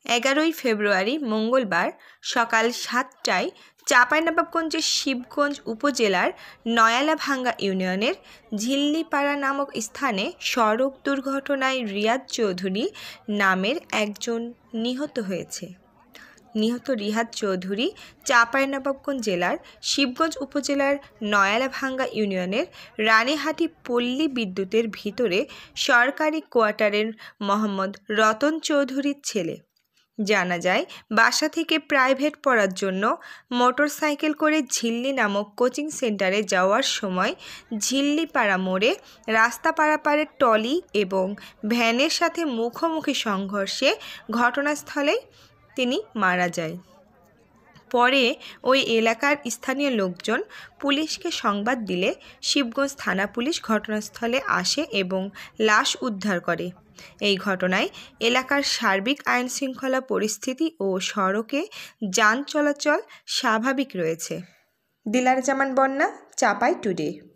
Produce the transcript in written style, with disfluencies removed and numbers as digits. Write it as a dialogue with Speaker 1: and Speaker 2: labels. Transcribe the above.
Speaker 1: 11ই ফেব্রুয়ারি মঙ্গলবার সকাল 7টায় চাঁপাইনবাবগঞ্জের শিবগঞ্জ উপজেলার নয়ালাভাঙ্গা ইউনিয়নের ঝিল্লিপাড়া নামক স্থানে সড়ক দুর্ঘটনায় রিয়াদ চৌধুরী নামের একজন নিহত হয়েছে। নিহত রিয়াদ চৌধুরী চাঁপাইনবাবগঞ্জ জেলার শিবগঞ্জ উপজেলার নয়ালাভাঙ্গা ইউনিয়নের রানীহাটি পল্লী বিদ্যুতের ভিতরে সরকারি কোয়ার্টারের মোহাম্মদ রতন চৌধুরীর ছেলে। জানা যায়, বাসা থেকে প্রাইভেট পড়ার জন্য মোটরসাইকেল করে ঝিল্লি নামক কোচিং সেন্টারে যাওয়ার সময় ঝিল্লিপাড়া মোড়ে রাস্তা পারাপারের ট্রলি এবং ভ্যানের সাথে মুখোমুখি সংঘর্ষে ঘটনাস্থলেই তিনি মারা যায়। পরে ওই এলাকার স্থানীয় লোকজন পুলিশকে সংবাদ দিলে শিবগঞ্জ থানা পুলিশ ঘটনাস্থলে আসে এবং লাশ উদ্ধার করে। এই ঘটনায় এলাকার সার্বিক আইনশৃঙ্খলা পরিস্থিতি ও সড়কে যান চলাচল স্বাভাবিক রয়েছে। দিলার জামান বন্যা, চাঁপাই টুডে।